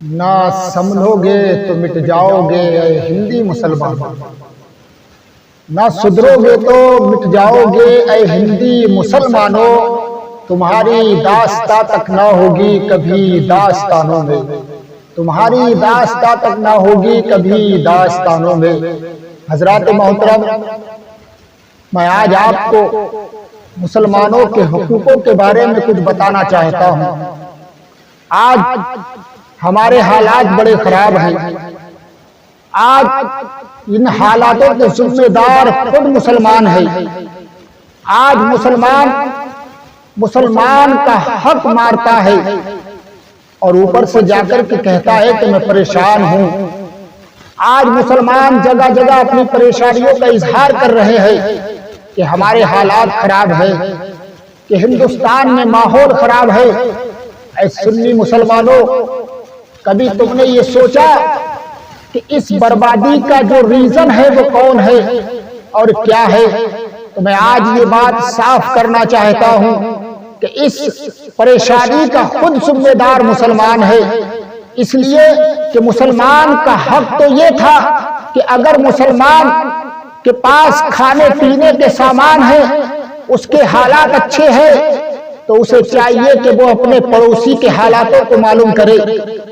نہ سنبھلو گے تو مٹ جاؤ گے اے ہندی مسلمان، نہ سدھرو گے تو مٹ جاؤ گے اے ہندی مسلمانوں، تمہاری داستاں تک نہ ہوگی کبھی داستانوں میں، تمہاری داستاں تک نہ ہوگی کبھی داستانوں میں۔ حضرات محترم، میں آج آپ کو مسلمانوں کے حقوقوں کے بارے میں کچھ بتانا چاہتا ہوں۔ آج ہمارے حالات بڑے خراب ہیں۔ آج ان حالاتوں کے ذمہ دار خود مسلمان ہیں۔ آج مسلمان کا حق مارتا ہے اور اوپر سے جا کر کے کہتا ہے کہ میں پریشان ہوں۔ آج مسلمان جگہ جگہ اپنی پریشانیوں کا اظہار کر رہے ہیں کہ ہمارے حالات خراب ہیں، کہ ہندوستان میں ماحول خراب ہے۔ اے سنی مسلمانوں، کبھی تم نے یہ سوچا کہ اس بربادی کا جو ریزن ہے وہ کون ہے اور کیا ہے؟ تو میں آج یہ بات صاف کرنا چاہتا ہوں کہ اس پریشانی کا خود ذمہ دار مسلمان ہے۔ اس لیے کہ مسلمان کا حق تو یہ تھا کہ اگر مسلمان کے پاس کھانے پینے کے سامان ہے، اس کے حالات اچھے ہیں، تو اسے چاہیے کہ وہ اپنے پڑوسی کے حالاتوں کو معلوم کرے۔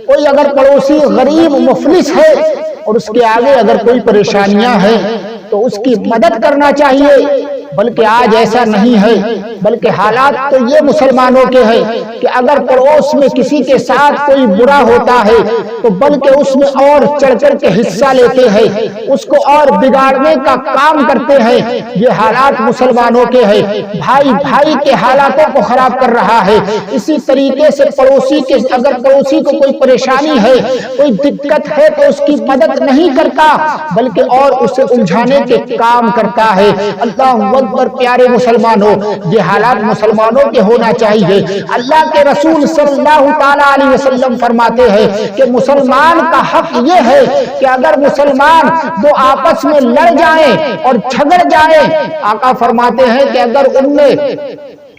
کوئی اگر پڑوسی غریب مفلس ہے اور اس کے آگے اگر کوئی پریشانیاں ہیں تو اس کی مدد کرنا چاہیے، بلکہ آج ایسا نہیں ہے۔ بلکہ حالات تو یہ مسلمانوں کے ہیں کہ اگر پڑوس میں کسی کے ساتھ کوئی برا ہوتا ہے تو بلکہ اس میں اور چڑھ چڑھ کے حصہ لیتے ہیں، اس کو اور بگاڑنے کا کام کرتے ہیں۔ یہ حالات مسلمانوں کے ہیں۔ بھائی بھائی کے حالاتوں کو خراب کر رہا ہے۔ اسی طریقے سے اگر پڑوسی کو کوئی پریشانی ہے، کوئی دقت ہے تو اس کی مدد نہیں کرتا بلکہ اور اسے الجھانے کے کام کرتا ہے۔ اللہ اکبر! پیارے مسلمانوں، یہ حالات مسلمانوں کے ہونا چاہیے۔ اللہ کے رسول صلی اللہ تعالیٰ علیہ وسلم فرماتے ہیں کہ مسلمان کا حق یہ ہے کہ اگر مسلمان دو آپس میں لڑ جائیں اور جھگڑ جائیں، آقا فرماتے ہیں کہ اگر ان میں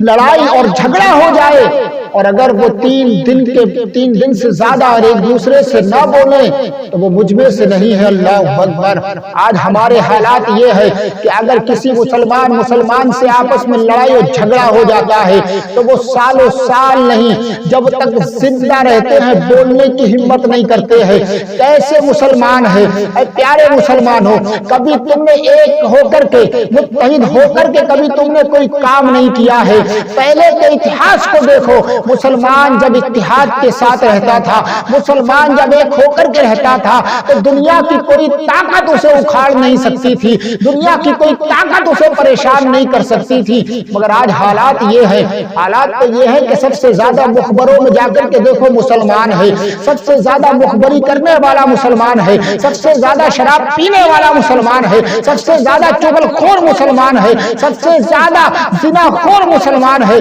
لڑائی اور جھگڑا ہو جائے اور اگر وہ تین دن سے زیادہ اور ایک دوسرے سے نہ بولیں تو وہ مجھ میں سے نہیں ہے۔ اللہ اکبر! آج ہمارے حالات یہ ہے کہ اگر کسی مسلمان سے آپس میں لڑائی اور جھگڑا ہو جاتا ہے تو وہ سالوں سال نہیں، جب تک زندہ رہتے ہیں بولنے کی ہمت نہیں کرتے ہیں۔ کیسے مسلمان ہیں؟ اے پیارے مسلمانوں، کبھی تم نے ایک ہو کر کے، متحد ہو کر کے کبھی تم نے کوئی کام نہیں کیا ہے؟ پہلے کے اتہاس کو دیکھو۔ مسلمان جب اتحاد کے ساتھ رہتا تھا، مسلمان جب ایک ہو کر کے رہتا تھا تو دنیا کی کوئی طاقت اسے اکھاڑ نہیں سکتی تھی، دنیا کی کوئی طاقت اسے پریشان نہیں کر سکتی تھی۔ مگر آج حالات یہ ہے، حالات تو یہ ہے کہ سب سے زیادہ مخبروں میں جا کر کے دیکھو مسلمان ہے، سب سے زیادہ مخبری کرنے والا مسلمان ہے، سب سے زیادہ شراب پینے والا مسلمان ہے، سب سے زیادہ چغل خور مسلمان ہے، سب سے زیادہ زنا خور مسلمان ہے۔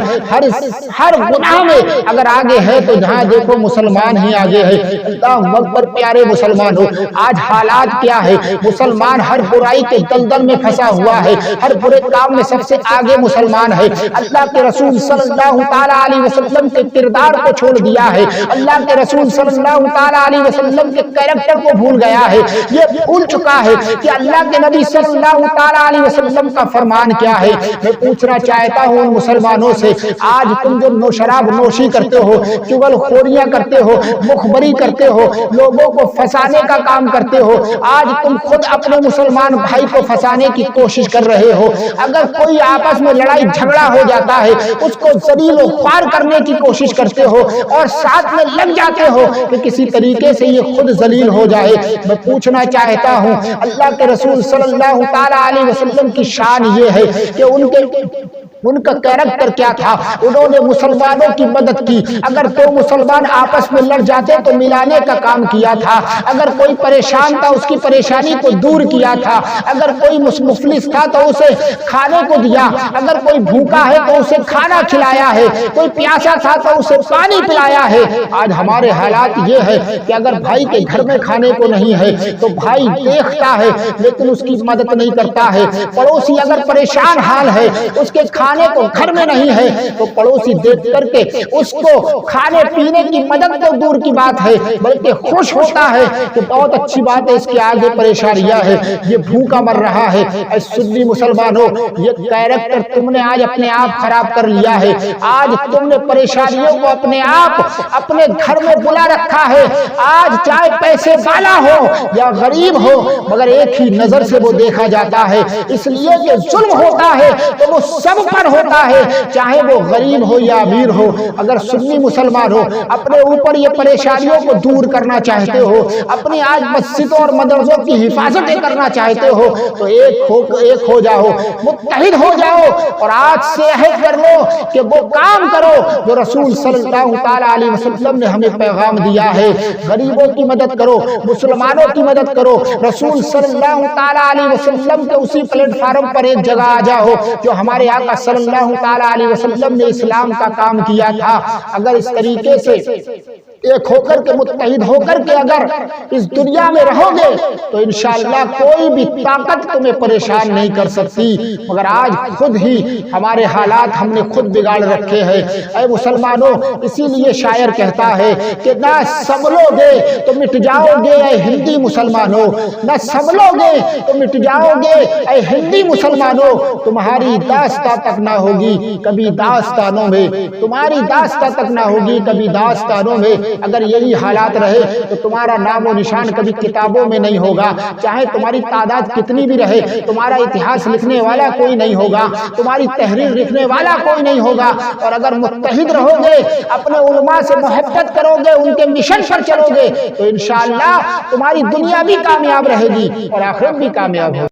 ہر گناہ میں اگر آگے ہے تو جہاں دیکھو مسلمان ہی آگے ہے۔ اللہ اکبر! پیارے مسلمانوں، آج حالات کیا ہے؟ مسلمان ہر برائی کے دلدل میں پھنسا ہوا ہے، ہر برے کام میں سب سے آگے مسلمان ہے۔ اللہ کے رسول صلی اللہ تعالیٰ علیہ وسلم کے کردار کو چھوڑ دیا ہے، اللہ کے رسول صلی اللہ تعالیٰ علیہ وسلم کے کیریکٹر کو بھول گیا ہے۔ یہ بھول چکا ہے کہ اللہ کے نبی صلی اللہ تعالیٰ علیہ وسلم کا فرمان کیا ہے۔ میں پوچھنا چاہتا ہوں مسلمانوں سے، آج تم جو شراب نوشی کرتے ہو، چغل خوریاں کرتے ہو، مخبری کرتے ہو، لوگوں کو پھنسانے کا کام کرتے ہو، آج تم خود اپنے مسلمان بھائی کو پھنسانے کی کوشش کر رہے ہو۔ اگر کوئی آپس میں لڑائی جھگڑا ہو جاتا ہے، اس کو ذلیل و خوار کرنے کی کوشش کرتے ہو اور ساتھ میں لگ جاتے ہو کہ کسی طریقے سے یہ خود ذلیل ہو جائے۔ میں پوچھنا چاہتا ہوں، اللہ کے رسول صلی اللہ تعالیٰ علیہ وسلم کی شان یہ ہے کہ ان کا کیریکٹر کیا تھا؟ انہوں نے مسلمانوں کی مدد کی۔ اگر دو مسلمان آپس میں لڑ جاتے تو ملانے کا کام کیا تھا، اگر کوئی پریشان تھا اس کی پریشانی کو دور کیا تھا، اگر کوئی مفلس تھا تو اسے کھانے کو دیا، اگر کوئی بھوکا ہے تو اسے کھانا کھلایا ہے، کوئی پیاسا تھا تو اسے پانی پلایا ہے۔ آج ہمارے حالات یہ ہے کہ اگر بھائی کے گھر میں کھانے کو نہیں ہے تو بھائی دیکھتا ہے لیکن اس کی مدد نہیں کرتا ہے۔ پڑوسی اگر پریشان حال ہے، اس کے کھانے کھانے کو گھر میں نہیں ہے تو پڑوسی دیکھ کر کے اس کو کھانے پینے کی مدد تو دور کی بات ہے بلکہ خوش ہوتا ہے کہ بہت اچھی بات ہے، اس کے آگے پریشانیاں ہے، یہ بھوکا مر رہا ہے۔ اے سنی مسلمانوں، یہ کیریکٹر تم نے آج اپنے آپ خراب کر لیا ہے۔ آج تم نے پریشانیوں کو اپنے آپ اپنے گھر میں بلا رکھا ہے۔ آج چاہے پیسے والا ہو یا غریب ہو مگر ایک ہی نظر سے وہ دیکھا جاتا ہے، اس لیے کہ ظلم ہوتا ہے تو وہ سب پر ہوتا ہے، چاہے وہ غریب ہو یا امیر ہو۔ اگر سنی مسلمان ہو اپنے اوپر یہ پریشانیوں کو دور کرنا چاہتے ہو، اپنی آج مسجدوں اور مدرسوں کی حفاظتیں کرنا چاہتے ہو تو ایک ہو جاؤ، متحد ہو جاؤ اور آج سے عہد کر لو کہ وہ کام کرو جو رسول صلی اللہ تعالی علیہ وسلم نے ہمیں پیغام دیا ہے۔ غریبوں کی مدد کرو، مسلمانوں کی مدد کرو، رسول صلی اللہ تعالی علیہ وسلم کے اسی پلیٹ فارم پر ایک جگہ آ جاؤ جو ہمارے آقا صلی اللہ تعالی علیہ وسلم نے اسلام کا کام کیا تھا۔ اگر اس طریقے سے ایک ہو کر کے متحد ہو کر کے اگر اس دنیا میں رہو گے تو انشاءاللہ کوئی بھی طاقت تمہیں پریشان نہیں کر سکتی، مگر آج خود ہی ہمارے حالات ہم نے خود بگاڑ رکھے ہیں۔ اے مسلمانوں، اسی لیے شاعر کہتا ہے کہ نہ سنبھلو گے تو مٹ جاؤ گے اے ہندی مسلمانوں، نہ سنبھلو گے تو مٹ جاؤ گے اے ہندی مسلمانوں، تمہاری داستاں تک نہ ہوگی کبھی داستانوں میں، تمہاری داستاں تک نہ ہوگی کبھی داستانوں میں۔ اگر یہی حالات رہے تو تمہارا نام و نشان کبھی کتابوں میں نہیں ہوگا، چاہے تمہاری تعداد کتنی بھی رہے، تمہارا اتہاس لکھنے والا کوئی نہیں ہوگا، تمہاری تحریر لکھنے والا کوئی نہیں ہوگا۔ اور اگر متحد رہو گے، اپنے علماء سے محبت کرو گے، ان کے مشن پر چلو گے تو انشاءاللہ تمہاری دنیا بھی کامیاب رہے گی اور آخرت بھی کامیاب ہوگی۔